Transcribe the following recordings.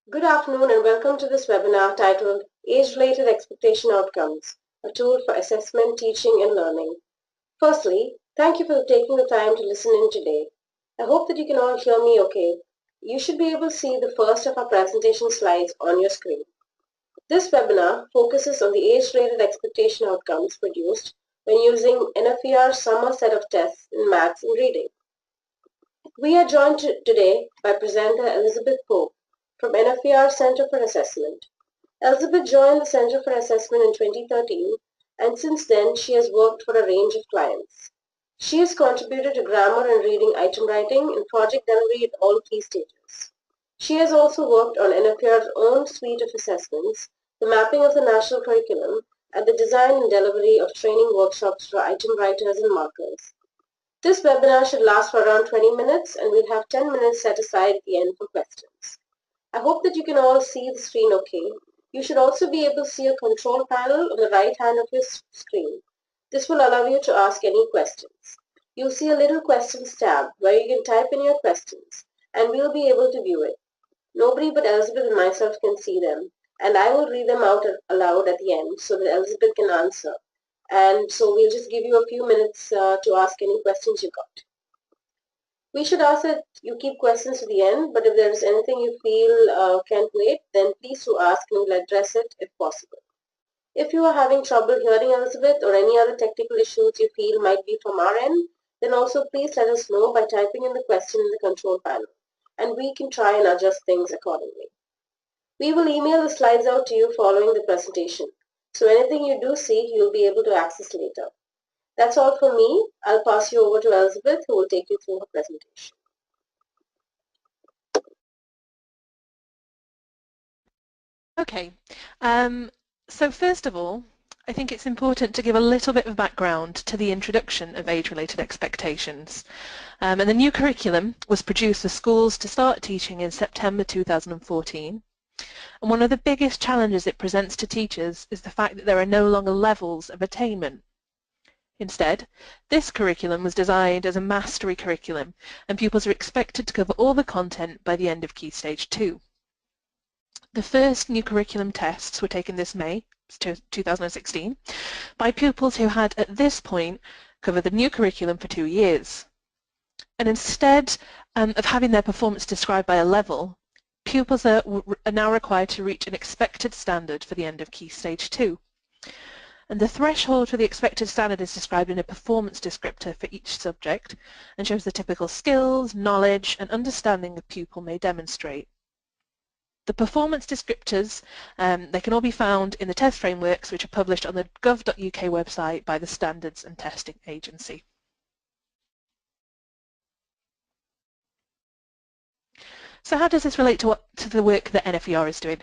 Good afternoon and welcome to this webinar titled Age-Related Expectation Outcomes, a tool for assessment, teaching and learning. Firstly, thank you for taking the time to listen in today. I hope that you can all hear me okay. You should be able to see the first of our presentation slides on your screen. This webinar focuses on the age-related expectation outcomes produced when using NFER summer set of tests in maths and reading. We are joined today by presenter Elizabeth Pope from NFER Center for Assessment. Elizabeth joined the Center for Assessment in 2013 and since then she has worked for a range of clients. She has contributed to grammar and reading item writing and project delivery at all key stages. She has also worked on NFER's own suite of assessments, the mapping of the national curriculum, and the design and delivery of training workshops for item writers and markers. This webinar should last for around 20 minutes and we'll have 10 minutes set aside at the end for questions. I hope that you can all see the screen okay. You should also be able to see a control panel on the right hand of your screen. This will allow you to ask any questions. You'll see a little questions tab where you can type in your questions and we'll be able to view it. Nobody but Elizabeth and myself can see them and I will read them out aloud at the end so that Elizabeth can answer. And so we'll just give you a few minutes to ask any questions you got. We should ask that you keep questions to the end, but if there is anything you feel can't wait, then please do ask and we'll address it if possible. If you are having trouble hearing Elizabeth or any other technical issues you feel might be from our end, then also please let us know by typing in the question in the control panel, and we can try and adjust things accordingly. We will email the slides out to you following the presentation, so anything you do see, you'll be able to access later. That's all from me. I'll pass you over to Elizabeth, who will take you through her presentation. Okay, so first of all, I think it's important to give a little bit of background to the introduction of age-related expectations. And the new curriculum was produced for schools to start teaching in September 2014. And one of the biggest challenges it presents to teachers is the fact that there are no longer levels of attainment. Instead, this curriculum was designed as a mastery curriculum, and pupils are expected to cover all the content by the end of Key Stage 2. The first new curriculum tests were taken this May, 2016, by pupils who had at this point covered the new curriculum for 2 years. And instead of having their performance described by a level, pupils are now required to reach an expected standard for the end of Key Stage 2. And the threshold for the expected standard is described in a performance descriptor for each subject and shows the typical skills, knowledge and understanding a pupil may demonstrate. The performance descriptors, they can all be found in the test frameworks which are published on the gov.uk website by the Standards and Testing Agency. So how does this relate to the work that NFER is doing?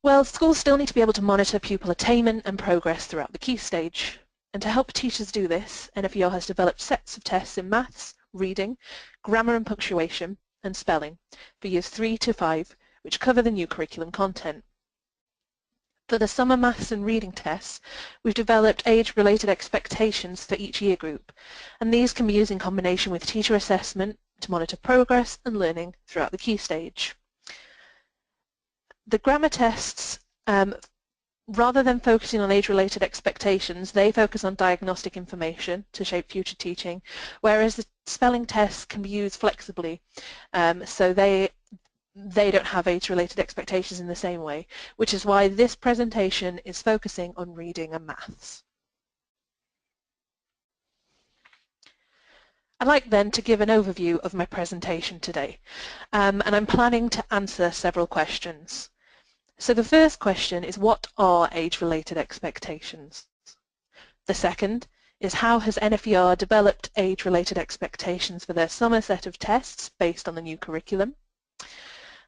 Well, schools still need to be able to monitor pupil attainment and progress throughout the key stage. And to help teachers do this, NFER has developed sets of tests in maths, reading, grammar and punctuation, and spelling for years 3 to 5, which cover the new curriculum content. For the summer maths and reading tests, we've developed age-related expectations for each year group, and these can be used in combination with teacher assessment to monitor progress and learning throughout the key stage. The grammar tests, rather than focusing on age-related expectations, they focus on diagnostic information to shape future teaching, whereas the spelling tests can be used flexibly, so they don't have age-related expectations in the same way, which is why this presentation is focusing on reading and maths. I'd like then to give an overview of my presentation today, and I'm planning to answer several questions. So the first question is, what are age-related expectations? The second is, how has NFER developed age-related expectations for their summer set of tests based on the new curriculum?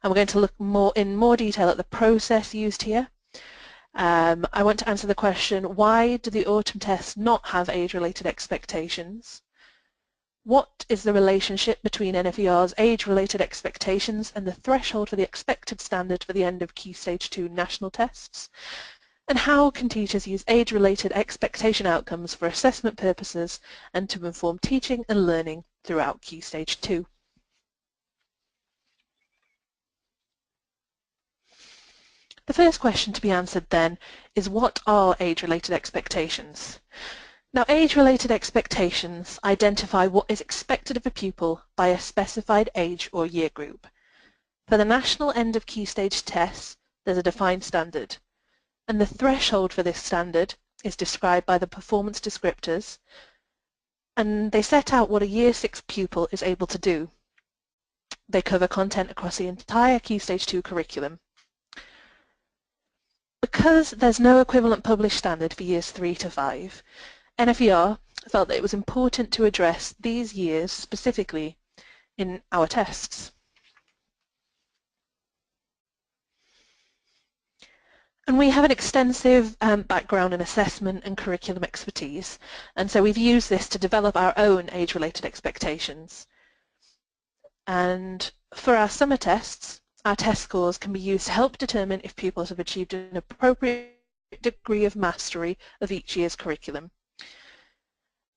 And we're going to look in more detail at the process used here. I want to answer the question, why do the autumn tests not have age-related expectations? What is the relationship between NFER's age-related expectations and the threshold for the expected standard for the end of Key Stage 2 national tests? And how can teachers use age-related expectation outcomes for assessment purposes and to inform teaching and learning throughout Key Stage 2? The first question to be answered then is, what are age-related expectations? Now, age-related expectations identify what is expected of a pupil by a specified age or year group. For the national end of key stage tests, there's a defined standard, and the threshold for this standard is described by the performance descriptors, and they set out what a Year 6 pupil is able to do. They cover content across the entire Key Stage 2 curriculum. Because there's no equivalent published standard for Years 3 to 5, NFER felt that it was important to address these years specifically in our tests. And we have an extensive background in assessment and curriculum expertise, and so we've used this to develop our own age-related expectations. And for our summer tests, our test scores can be used to help determine if pupils have achieved an appropriate degree of mastery of each year's curriculum.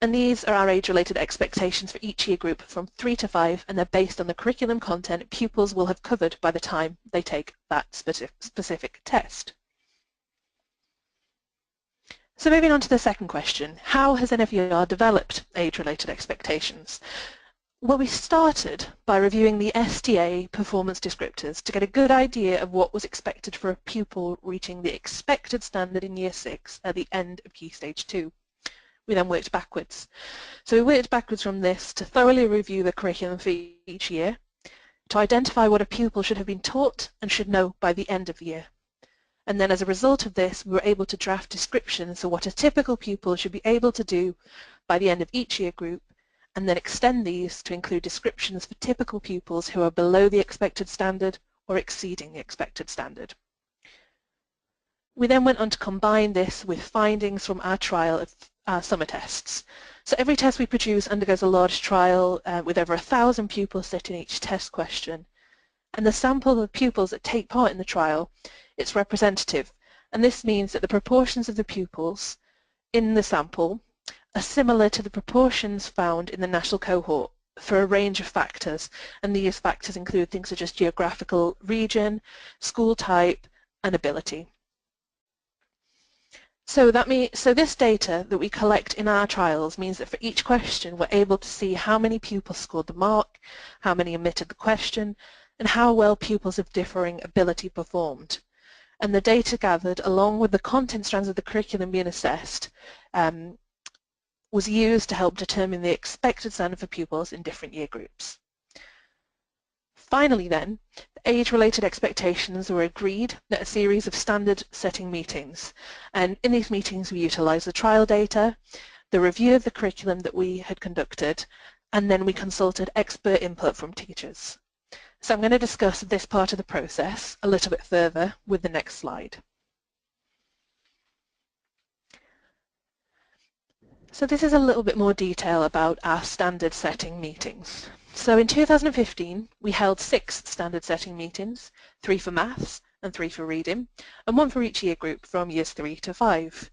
And these are our age-related expectations for each year group from 3 to 5, and they're based on the curriculum content pupils will have covered by the time they take that specific test. So moving on to the second question, how has NFER developed age-related expectations? Well, we started by reviewing the STA performance descriptors to get a good idea of what was expected for a pupil reaching the expected standard in Year 6 at the end of Key Stage 2. We then worked backwards. So we worked backwards from this to thoroughly review the curriculum for each year, to identify what a pupil should have been taught and should know by the end of the year. And then as a result of this, we were able to draft descriptions of what a typical pupil should be able to do by the end of each year group, and then extend these to include descriptions for typical pupils who are below the expected standard or exceeding the expected standard. We then went on to combine this with findings from our trial of our summer tests. So every test we produce undergoes a large trial with over 1,000 pupils sitting each test question. And the sample of pupils that take part in the trial, it's representative. And this means that the proportions of the pupils in the sample are similar to the proportions found in the national cohort for a range of factors, and these factors include things such as geographical region, school type, and ability. So this data that we collect in our trials means that for each question we're able to see how many pupils scored the mark, how many omitted the question, and how well pupils of differing ability performed. And the data gathered, along with the content strands of the curriculum being assessed, was used to help determine the expected standard for pupils in different year groups. Finally then, the age-related expectations were agreed at a series of standard-setting meetings, and in these meetings we utilised the trial data, the review of the curriculum that we had conducted, and then we consulted expert input from teachers. So I'm going to discuss this part of the process a little bit further with the next slide. So this is a little bit more detail about our standard setting meetings. So in 2015 we held 6 standard setting meetings, 3 for maths and 3 for reading, and 1 for each year group from years 3 to 5.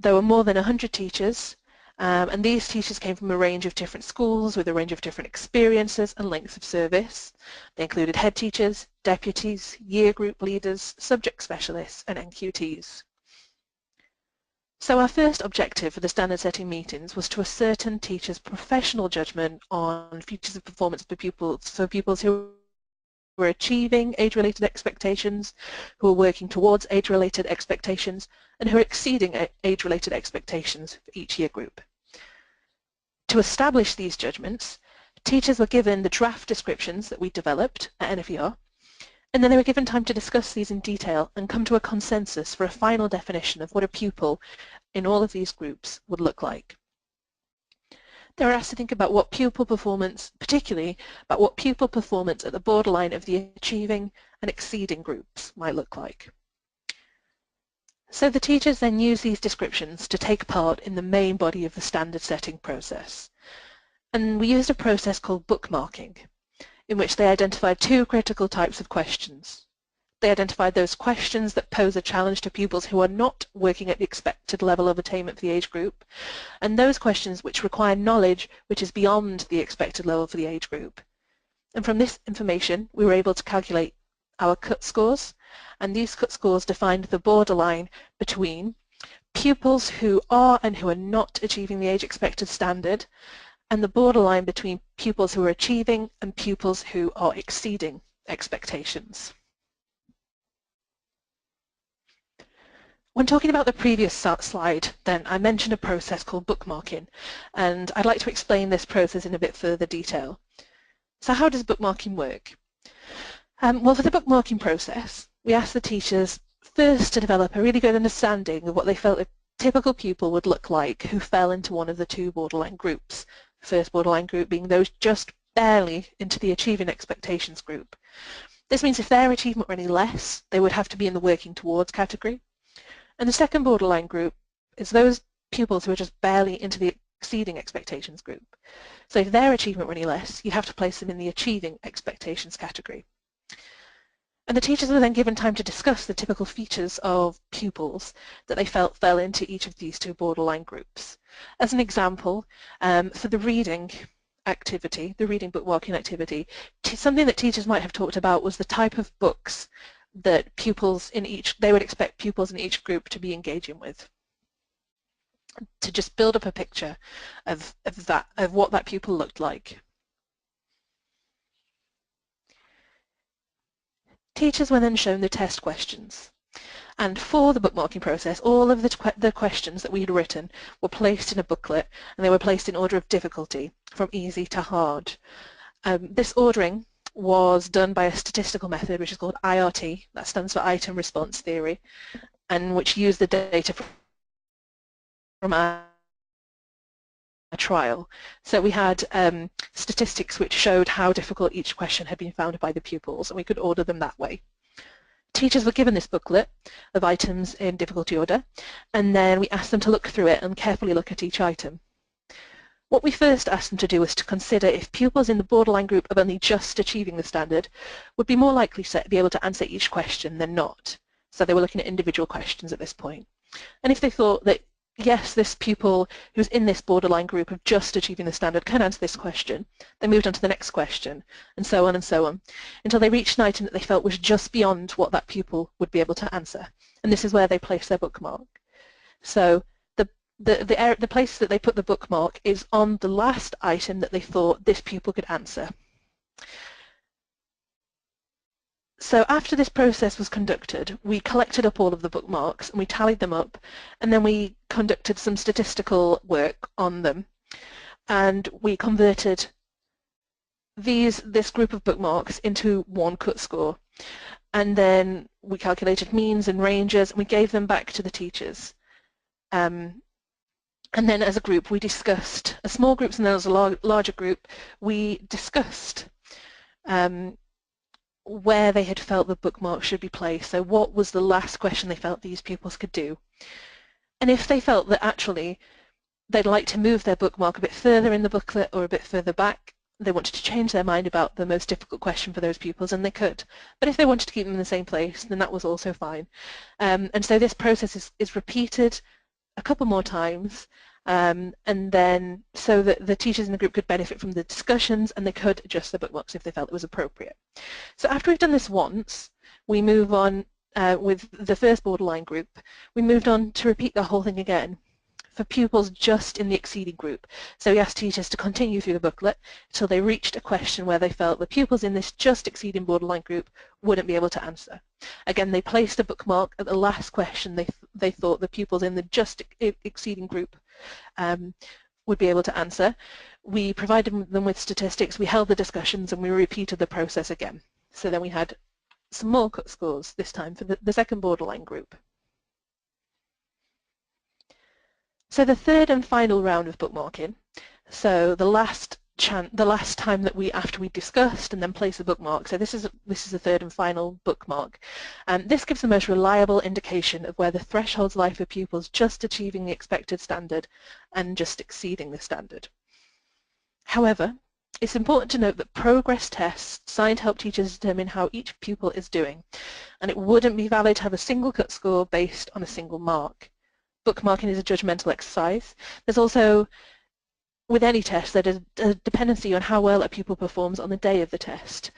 There were more than 100 teachers, and these teachers came from a range of different schools with a range of different experiences and lengths of service. They included head teachers, deputies, year group leaders, subject specialists and NQTs. So our first objective for the standard setting meetings was to ascertain teachers' professional judgment on features of performance for pupils who were achieving age-related expectations, who were working towards age-related expectations, and who are exceeding age-related expectations for each year group. To establish these judgments, teachers were given the draft descriptions that we developed at NFER, and then they were given time to discuss these in detail and come to a consensus for a final definition of what a pupil in all of these groups would look like. They were asked to think about what pupil performance, particularly about what pupil performance at the borderline of the achieving and exceeding groups might look like. So the teachers then used these descriptions to take part in the main body of the standard setting process. And we used a process called bookmarking, in which they identified 2 critical types of questions. They identified those questions that pose a challenge to pupils who are not working at the expected level of attainment for the age group, and those questions which require knowledge which is beyond the expected level for the age group. And from this information we were able to calculate our cut scores and these cut scores defined the borderline between pupils who are and who are not achieving the age expected standard, and the borderline between pupils who are achieving and pupils who are exceeding expectations. When talking about the previous slide, then I mentioned a process called bookmarking, and I'd like to explain this process in a bit further detail. So how does bookmarking work? Well, for the bookmarking process, we ask the teachers first to develop a really good understanding of what they felt a typical pupil would look like who fell into one of the two borderline groups. The first borderline group being those just barely into the achieving expectations group. This means if their achievement were any less, they would have to be in the working towards category. And the second borderline group is those pupils who are just barely into the exceeding expectations group. So if their achievement were any less, you'd have to place them in the achieving expectations category. And the teachers were then given time to discuss the typical features of pupils that they felt fell into each of these two borderline groups. As an example, for the reading activity, the reading bookmarking activity, something that teachers might have talked about was the type of books that they would expect pupils in each group to be engaging with, to just build up a picture of what that pupil looked like. Teachers were then shown the test questions, and for the bookmarking process, all of the questions that we had written were placed in a booklet, and they were placed in order of difficulty, from easy to hard. This ordering was done by a statistical method which is called IRT, that stands for Item Response Theory, and which used the data from our trial. So we had statistics which showed how difficult each question had been found by the pupils, and we could order them that way. Teachers were given this booklet of items in difficulty order, and then we asked them to look through it and carefully look at each item. What we first asked them to do was to consider if pupils in the borderline group of only just achieving the standard would be more likely to be able to answer each question than not. So they were looking at individual questions at this point. And if they thought that, yes, this pupil who's in this borderline group of just achieving the standard can answer this question, they moved on to the next question, and so on, until they reached an item that they felt was just beyond what that pupil would be able to answer. And this is where they placed their bookmark. So the place that they put the bookmark is on the last item that they thought this pupil could answer. So after this process was conducted, we collected up all of the bookmarks and we tallied them up, and then we conducted some statistical work on them, and we converted this group of bookmarks into one cut score, and then we calculated means and ranges and we gave them back to the teachers. And then as a group we discussed, a small group and then as a larger group, we discussed where they had felt the bookmark should be placed. So what was the last question they felt these pupils could do? And if they felt that actually they'd like to move their bookmark a bit further in the booklet or a bit further back, they wanted to change their mind about the most difficult question for those pupils, and they could. But if they wanted to keep them in the same place, then that was also fine. And so this process is repeated a couple more times, and then so that the teachers in the group could benefit from the discussions and they could adjust the bookmarks if they felt it was appropriate. So after we've done this once, we move on with the first borderline group. We moved on to repeat the whole thing again for pupils just in the exceeding group. So we asked teachers to continue through the booklet until they reached a question where they felt the pupils in this just exceeding borderline group wouldn't be able to answer. Again, they placed a bookmark at the last question they thought the pupils in the just exceeding group would be able to answer. We provided them with statistics, we held the discussions, and we repeated the process again. So then we had some more cut scores, this time for the second borderline group. So the third and final round of bookmarking, so the last time that after we discussed and then placed the bookmark, so this is the third and final bookmark, and this gives the most reliable indication of where the thresholds lie for pupils just achieving the expected standard and just exceeding the standard. However, it's important to note that progress tests designed to help teachers determine how each pupil is doing, and it wouldn't be valid to have a single cut score based on a single mark. Bookmarking is a judgmental exercise. There's also, with any test, there is a dependency on how well a pupil performs on the day of the test.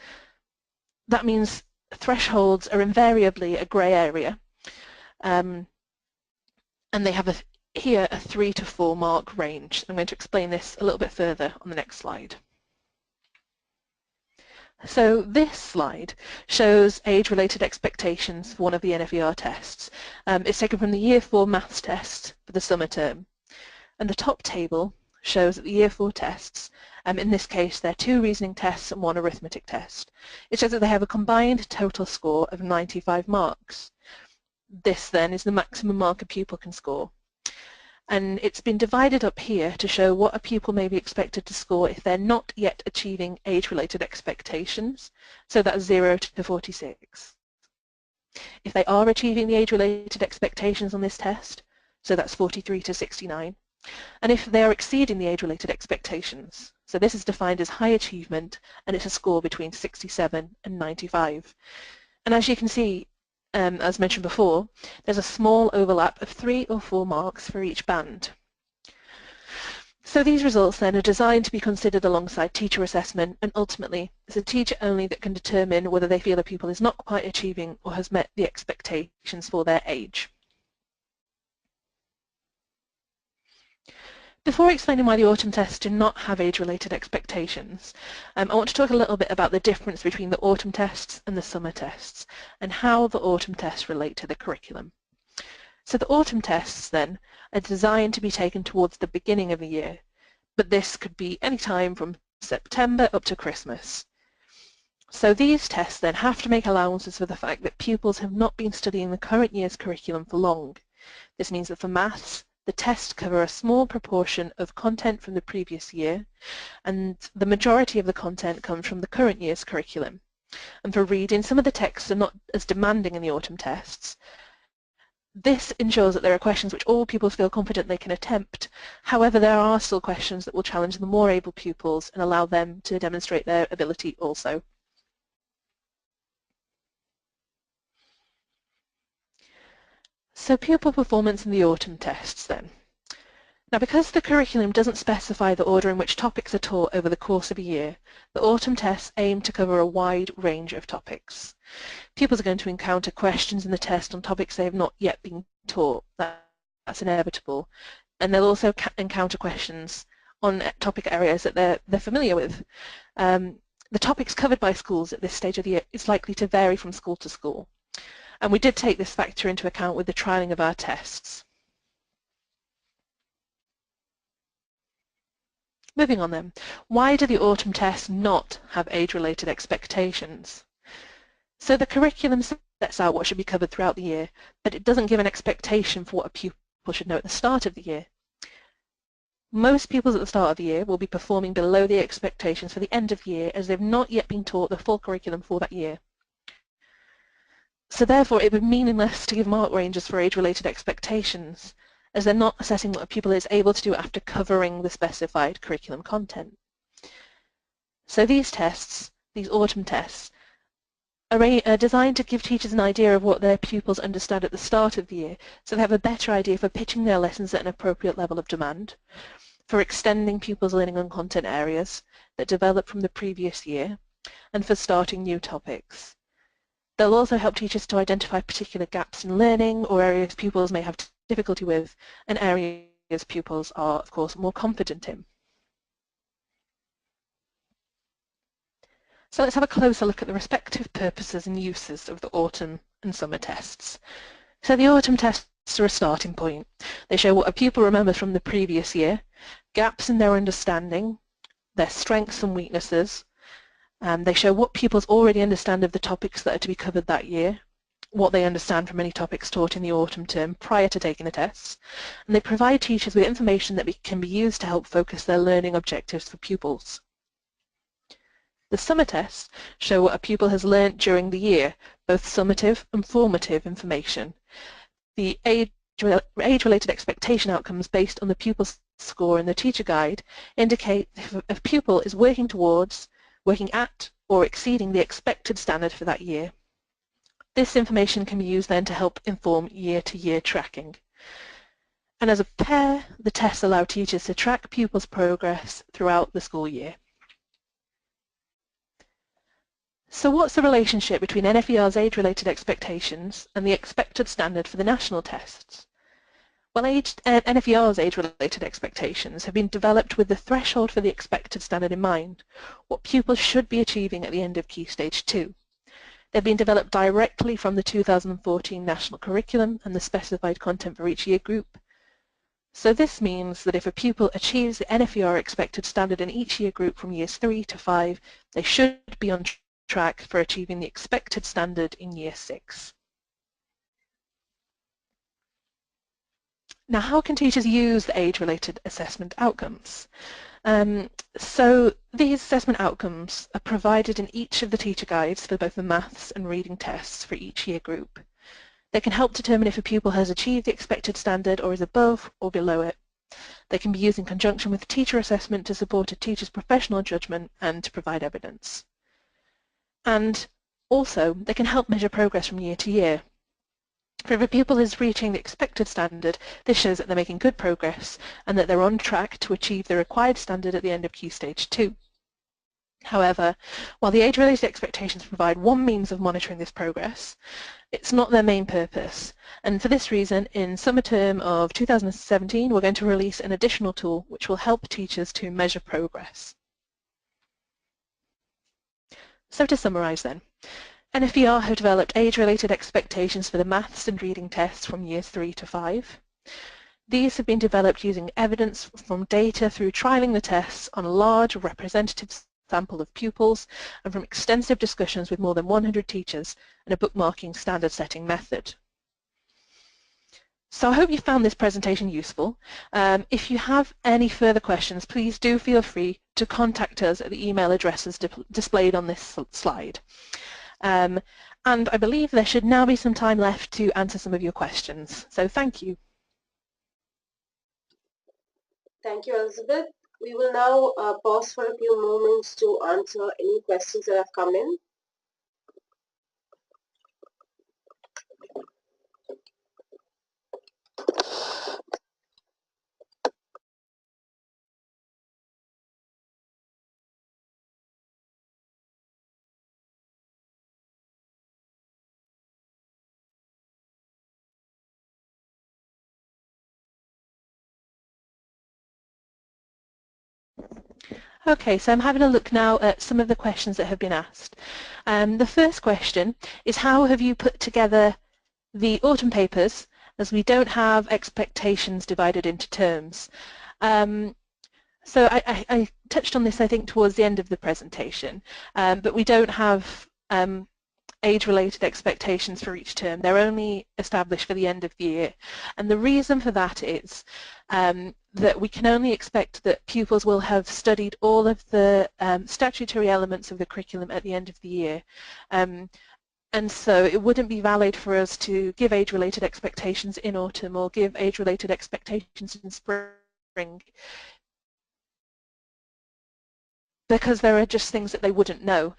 That means thresholds are invariably a grey area, and they have here a 3 to 4 mark range. I'm going to explain this a little bit further on the next slide. So this slide shows age-related expectations for one of the NFER tests. It's taken from the Year 4 maths test for the summer term. And the top table shows that the Year 4 tests, in this case they're 2 reasoning tests and 1 arithmetic test. It shows that they have a combined total score of 95 marks. This then is the maximum mark a pupil can score. And it's been divided up here to show what a pupil may be expected to score if they're not yet achieving age-related expectations, so that's 0 to 46. If they are achieving the age-related expectations on this test, so that's 43 to 69. And if they are exceeding the age-related expectations, so this is defined as high achievement and it's a score between 67 and 95. And as you can see, as mentioned before, there's a small overlap of 3 or 4 marks for each band. So these results then are designed to be considered alongside teacher assessment, and ultimately it's a teacher only that can determine whether they feel a pupil is not quite achieving or has met the expectations for their age. Before explaining why the autumn tests do not have age-related expectations, I want to talk a little bit about the difference between the autumn tests and the summer tests, and how the autumn tests relate to the curriculum. So the autumn tests then are designed to be taken towards the beginning of the year, but this could be any time from September up to Christmas. So these tests then have to make allowances for the fact that pupils have not been studying the current year's curriculum for long. This means that for maths, the tests cover a small proportion of content from the previous year, and the majority of the content comes from the current year's curriculum. And for reading, some of the texts are not as demanding in the autumn tests. This ensures that there are questions which all pupils feel confident they can attempt. However, there are still questions that will challenge the more able pupils and allow them to demonstrate their ability also. So pupil performance in the autumn tests then. Now, because the curriculum doesn't specify the order in which topics are taught over the course of a year, the autumn tests aim to cover a wide range of topics. Pupils are going to encounter questions in the test on topics they have not yet been taught. That's inevitable. And they'll also encounter questions on topic areas that they're familiar with. The topics covered by schools at this stage of the year is likely to vary from school to school. And we did take this factor into account with the trialling of our tests. Moving on then, why do the autumn tests not have age-related expectations? So the curriculum sets out what should be covered throughout the year, but it doesn't give an expectation for what a pupil should know at the start of the year. Most pupils at the start of the year will be performing below the expectations for the end of the year as they've not yet been taught the full curriculum for that year. So therefore it would be meaningless to give mark ranges for age-related expectations, as they're not assessing what a pupil is able to do after covering the specified curriculum content. So these tests, these autumn tests, are designed to give teachers an idea of what their pupils understand at the start of the year, so they have a better idea for pitching their lessons at an appropriate level of demand, for extending pupils' learning on content areas that develop from the previous year, and for starting new topics. They'll also help teachers to identify particular gaps in learning or areas pupils may have difficulty with, and areas pupils are, of course, more confident in. So let's have a closer look at the respective purposes and uses of the autumn and summer tests. So the autumn tests are a starting point. They show what a pupil remembers from the previous year, gaps in their understanding, their strengths and weaknesses. They show what pupils already understand of the topics that are to be covered that year, what they understand from any topics taught in the autumn term prior to taking the tests, and they provide teachers with information that can be used to help focus their learning objectives for pupils. The summer tests show what a pupil has learnt during the year, both summative and formative information. The age-related expectation outcomes based on the pupil's score in the teacher guide indicate if a pupil is working towards, working at, or exceeding the expected standard for that year. This information can be used then to help inform year-to-year tracking. And as a pair, the tests allow teachers to track pupils' progress throughout the school year. So what's the relationship between NFER's age-related expectations and the expected standard for the national tests? Well, NFER's age-related expectations have been developed with the threshold for the expected standard in mind, what pupils should be achieving at the end of Key Stage 2. They've been developed directly from the 2014 national curriculum and the specified content for each year group. So this means that if a pupil achieves the NFER expected standard in each year group from years 3 to 5, they should be on track for achieving the expected standard in year 6. Now, how can teachers use the age-related assessment outcomes? So these assessment outcomes are provided in each of the teacher guides for both the maths and reading tests for each year group. They can help determine if a pupil has achieved the expected standard or is above or below it. They can be used in conjunction with teacher assessment to support a teacher's professional judgment and to provide evidence. And also, they can help measure progress from year to year. For if a pupil is reaching the expected standard, this shows that they're making good progress and that they're on track to achieve the required standard at the end of Key Stage 2. However, while the age-related expectations provide one means of monitoring this progress, it's not their main purpose. And for this reason, in summer term of 2017, we're going to release an additional tool which will help teachers to measure progress. So to summarise then, NFER have developed age-related expectations for the maths and reading tests from years 3 to 5. These have been developed using evidence from data through trialling the tests on a large representative sample of pupils and from extensive discussions with more than 100 teachers and a bookmarking standard setting method. So I hope you found this presentation useful. If you have any further questions, please do feel free to contact us at the email addresses displayed on this slide. And I believe there should now be some time left to answer some of your questions. So thank you. Thank you, Elizabeth. We will now pause for a few moments to answer any questions that have come in. Okay, so I'm having a look now at some of the questions that have been asked. The first question is, how have you put together the autumn papers, as we don't have expectations divided into terms? So I touched on this, I think, towards the end of the presentation, but we don't have age-related expectations for each term. They're only established for the end of the year. And the reason for that is that we can only expect that pupils will have studied all of the statutory elements of the curriculum at the end of the year. And so it wouldn't be valid for us to give age-related expectations in autumn or give age-related expectations in spring, because there are just things that they wouldn't know.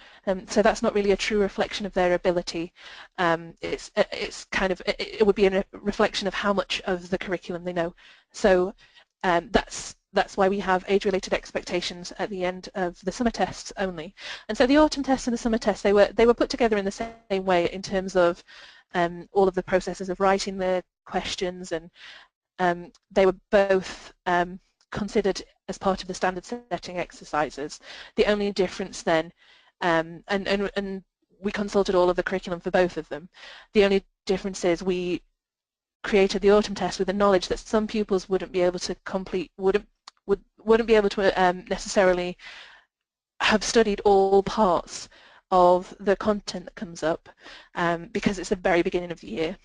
So that's not really a true reflection of their ability. It's kind of, it would be a reflection of how much of the curriculum they know. So that's why we have age-related expectations at the end of the summer tests only. And so the autumn tests and the summer tests, they were put together in the same way in terms of all of the processes of writing the questions, and they were both considered as part of the standard setting exercises. The only difference then, and we consulted all of the curriculum for both of them, the only difference is we created the autumn test with the knowledge that some pupils wouldn't be able to complete, wouldn't be able to necessarily have studied all parts of the content that comes up, because it's the very beginning of the year.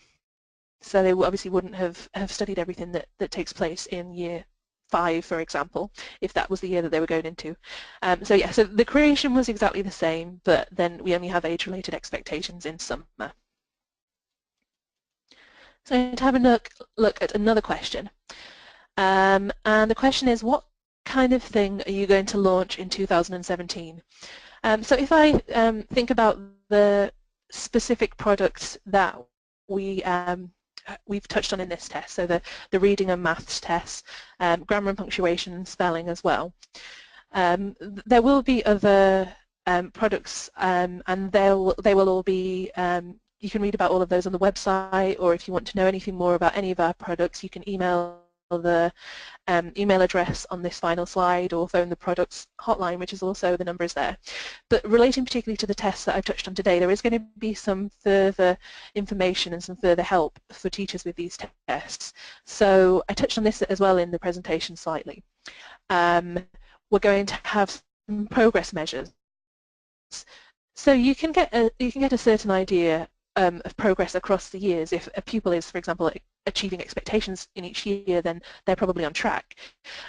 So they obviously wouldn't have studied everything that takes place in year 5, for example, if that was the year that they were going into. So yeah, so the creation was exactly the same, but then we only have age-related expectations in summer. So to have a look at another question. And the question is, what kind of thing are you going to launch in 2017? So if I think about the specific products that we've touched on in this test, so the reading and maths tests, grammar and punctuation and spelling as well. There will be other products, and they will all be, you can read about all of those on the website, or if you want to know anything more about any of our products, you can email the email address on this final slide or phone the products hotline, which is also, the number is there. But relating particularly to the tests that I've touched on today, there is going to be some further information and some further help for teachers with these tests. So I touched on this as well in the presentation slightly. We're going to have some progress measures. So you can get a certain idea of progress across the years. If a pupil is, for example, achieving expectations in each year, then they're probably on track.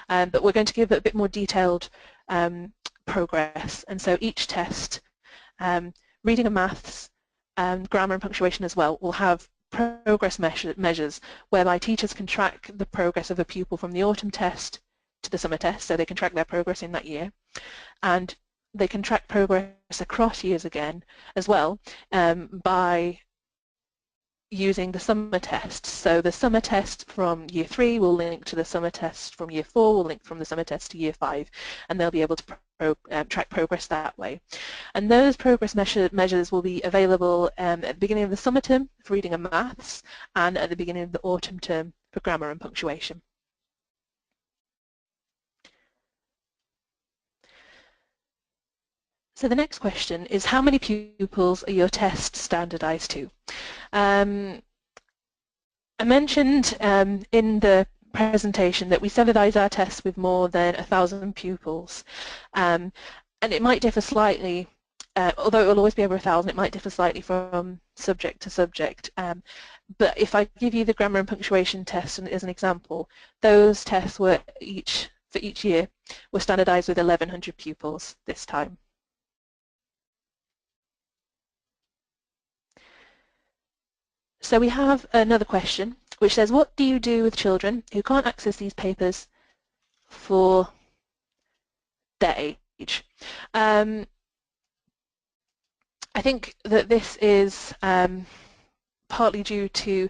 But we're going to give a bit more detailed progress, and so each test, reading and maths, grammar and punctuation as well, will have progress measures whereby teachers can track the progress of a pupil from the autumn test to the summer test, so they can track their progress in that year, and they can track progress across years again as well by using the summer test. So the summer test from year 3 will link to the summer test from year 4, will link from the summer test to year 5, and they'll be able to track progress that way. And those progress measures will be available at the beginning of the summer term for reading and maths, and at the beginning of the autumn term for grammar and punctuation. So the next question is, how many pupils are your tests standardized to? I mentioned in the presentation that we standardize our tests with more than 1,000 pupils, and it might differ slightly, although it will always be over 1,000, it might differ slightly from subject to subject. But if I give you the grammar and punctuation test as an example, those tests were for each year were standardized with 1,100 pupils this time. So we have another question which says, what do you do with children who can't access these papers for their age? I think that this is partly due to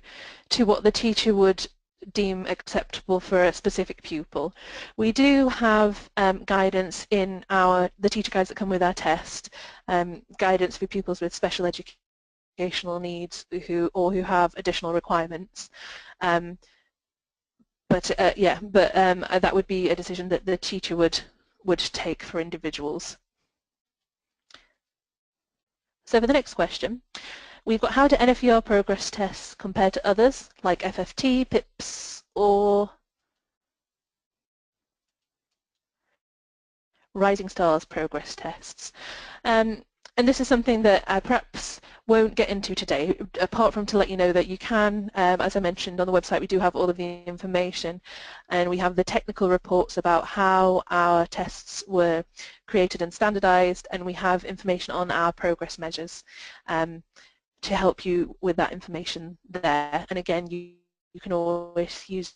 what the teacher would deem acceptable for a specific pupil. We do have guidance in the teacher guides that come with our test, guidance for pupils with special education needs who have additional requirements, but that would be a decision that the teacher would take for individuals. So for the next question, we've got, how do NFER progress tests compare to others like FFT, PIPS, or Rising Stars progress tests? And this is something that I perhaps won't get into today, apart from to let you know that you can, as I mentioned on the website, we do have all of the information, and we have the technical reports about how our tests were created and standardized, and we have information on our progress measures to help you with that information there. And again, you can always use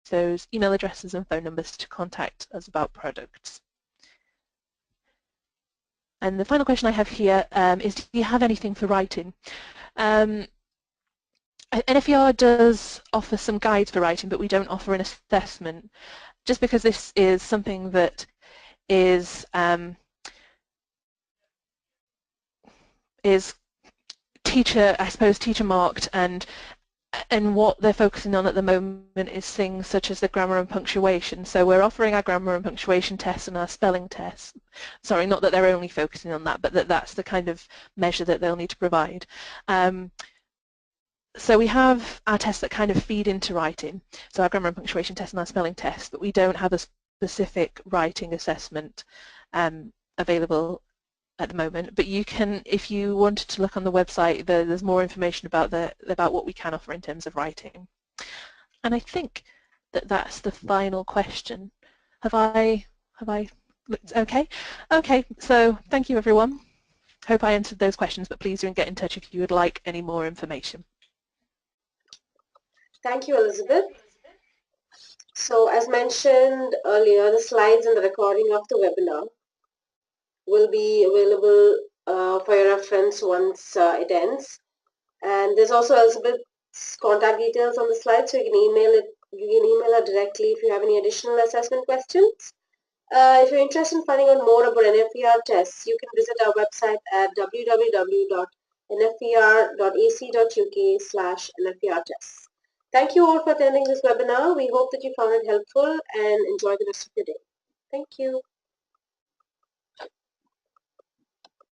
those email addresses and phone numbers to contact us about products. And the final question I have here is, do you have anything for writing? NFER does offer some guides for writing, but we don't offer an assessment, just because this is something that is teacher marked, and what they're focusing on at the moment is things such as the grammar and punctuation. So we're offering our grammar and punctuation tests and our spelling tests. Sorry, not that they're only focusing on that, but that's the kind of measure that they'll need to provide. So we have our tests that kind of feed into writing, so our grammar and punctuation test and our spelling test, but we don't have a specific writing assessment available at the moment. But you can, if you wanted to look on the website, there's more information about what we can offer in terms of writing. And I think that that's the final question. Have I looked okay? Okay, so thank you everyone. Hope I answered those questions, but please do get in touch if you would like any more information. Thank you, Elizabeth. So as mentioned earlier, the slides and the recording of the webinar will be available for your reference once it ends. And there's also Elizabeth's contact details on the slide, so you can email her directly if you have any additional assessment questions. If you're interested in finding out more about NFER tests, you can visit our website at www.nfer.ac.uk/NFER tests. Thank you all for attending this webinar. We hope that you found it helpful and enjoy the rest of your day. Thank you.